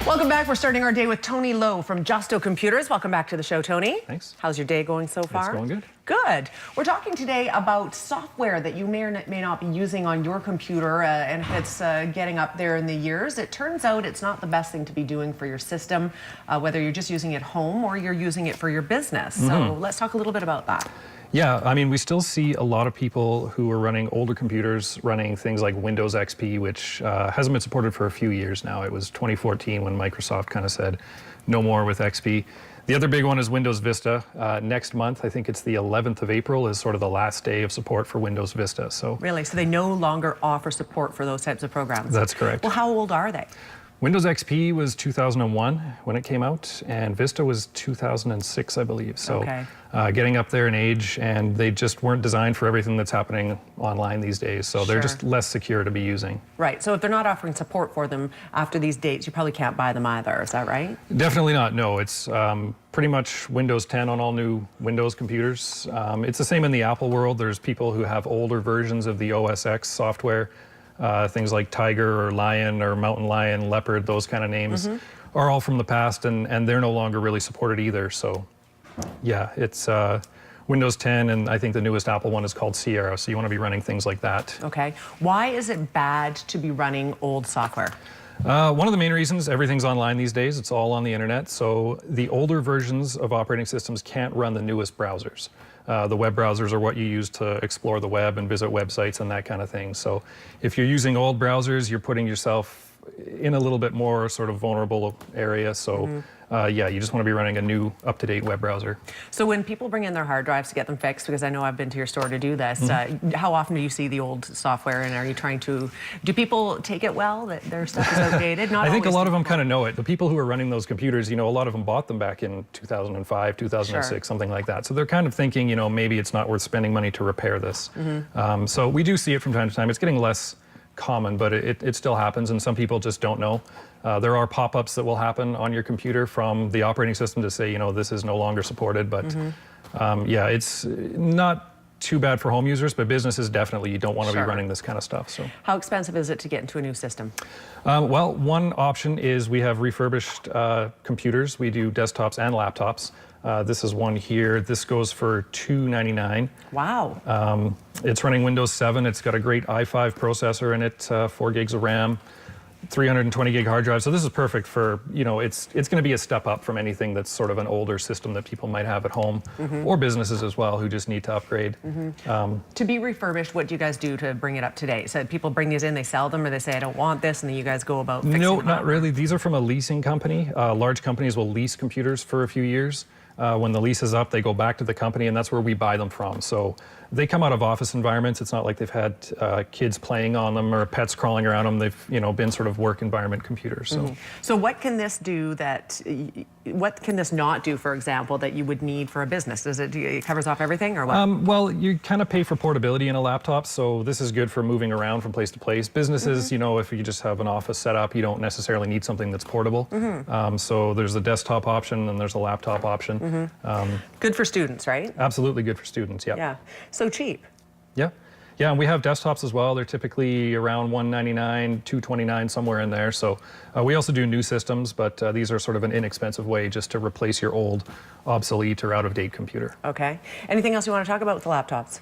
Welcome back. We're starting our day with Tony Lowe from Josto Computers. Welcome back to the show, Tony. Thanks. How's your day going so far? It's going good. Good. We're talking today about software that you may or may not be using on your computer, and if it's getting up there in the years. It turns out it's not the best thing to be doing for your system, whether you're just using it home or you're using it for your business. So let's talk a little bit about that. Yeah, I mean, we still see a lot of people who are running older computers running things like Windows XP, which hasn't been supported for a few years now. It was 2014 when Microsoft kind of said no more with XP. The other big one is Windows Vista. Next month, I think it's the 11th of April, is sort of the last day of support for Windows Vista. So really, so they no longer offer support for those types of programs? That's correct. Well, how old are they? Windows XP was 2001 when it came out, and Vista was 2006, I believe. So getting up there in age, and they just weren't designed for everything that's happening online these days. So they're just less secure to be using. Right. So if they're not offering support for them after these dates, you probably can't buy them either. Is that right? Definitely not. No, it's pretty much Windows 10 on all new Windows computers. It's the same in the Apple world. There's people who have older versions of the OS X software. Things like Tiger or Lion or Mountain Lion, Leopard, those kind of names are all from the past, and they're no longer really supported either. So yeah, it's Windows 10, and I think the newest Apple one is called Sierra, so you want to be running things like that. Okay. Why is it bad to be running old software? One of the main reasons, everything's online these days. It's all on the internet, so the older versions of operating systems can't run the newest browsers. The web browsers are what you use to explore the web and visit websites and that kind of thing. So if you're using old browsers, you're putting yourself in a little bit more sort of vulnerable area. So yeah, you just want to be running a new up-to-date web browser. So when people bring in their hard drives to get them fixed, because I know I've been to your store to do this, how often do you see the old software, and are you trying to, do people take it well, that their stuff is outdated? I think a lot of them kind of know it. The people who are running those computers, you know, a lot of them bought them back in 2005, 2006, something like that. So they're kind of thinking, you know, maybe it's not worth spending money to repair this. So we do see it from time to time. It's getting less common, but it still happens, and some people just don't know. There are pop-ups that will happen on your computer from the operating system to say, you know, this is no longer supported, but yeah, it's not too bad for home users, but businesses definitely, you don't want to be running this kind of stuff. So how expensive is it to get into a new system? Well, one option is we have refurbished computers. We do desktops and laptops. This is one here. This goes for $299. Wow. It's running Windows 7. It's got a great i5 processor in it, 4 gigs of RAM, 320 gig hard drive. So this is perfect for, you know, it's going to be a step up from anything that's sort of an older system that people might have at home, or businesses as well who just need to upgrade. To be refurbished, what do you guys do to bring it up to date? So people bring these in, they sell them, or they say, I don't want this, and then you guys go about fixing them? No, not really. These are from a leasing company. Large companies will lease computers for a few years. When the lease is up, they go back to the company, and that's where we buy them from. So they come out of office environments. It's not like they've had kids playing on them or pets crawling around them. They've, you know, been sort of work environment computers. So, so what can this do that, what can this not do, for example, that you would need for a business? Does it covers off everything, or what? Well, you kind of pay for portability in a laptop, so this is good for moving around from place to place. Businesses, you know, if you just have an office set up, you don't necessarily need something that's portable. So there's a desktop option and there's a laptop option. Good for students, right? Absolutely good for students, Yeah. So cheap. Yeah, and we have desktops as well. They're typically around $199, $229, somewhere in there. So we also do new systems, but these are sort of an inexpensive way just to replace your old, obsolete, or out-of-date computer. Okay. Anything else you want to talk about with the laptops?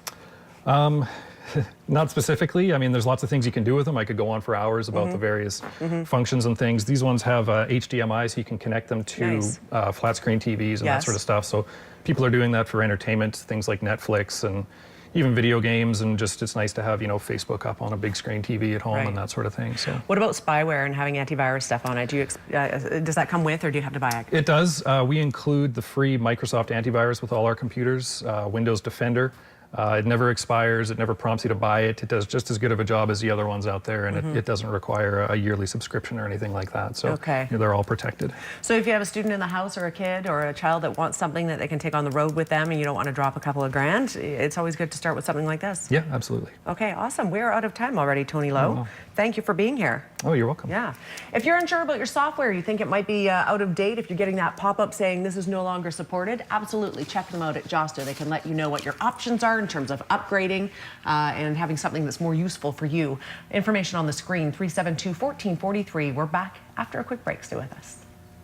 Not specifically. I mean, there's lots of things you can do with them. I could go on for hours about the various functions and things. These ones have HDMI, so you can connect them to flat screen TVs and that sort of stuff. So people are doing that for entertainment, things like Netflix and even video games, and just it's nice to have, you know, Facebook up on a big screen TV at home and that sort of thing. So what about spyware and having antivirus stuff on it? Do you does that come with, or do you have to buy it? It does. We include the free Microsoft antivirus with all our computers, Windows Defender. It never expires. It never prompts you to buy it. It does just as good of a job as the other ones out there, and it doesn't require a yearly subscription or anything like that. So you know, they're all protected. So if you have a student in the house, or a kid or a child that wants something that they can take on the road with them, and you don't want to drop a couple of grand, it's always good to start with something like this. Yeah, absolutely. Okay, awesome. We're out of time already, Tony Lowe. Thank you for being here. Oh, you're welcome. Yeah. If you're unsure about your software, you think it might be out of date, if you're getting that pop-up saying this is no longer supported, absolutely check them out at Josto. They can let you know what your options are in terms of upgrading and having something that's more useful for you. Information on the screen, 372-1443. We're back after a quick break. Stay with us.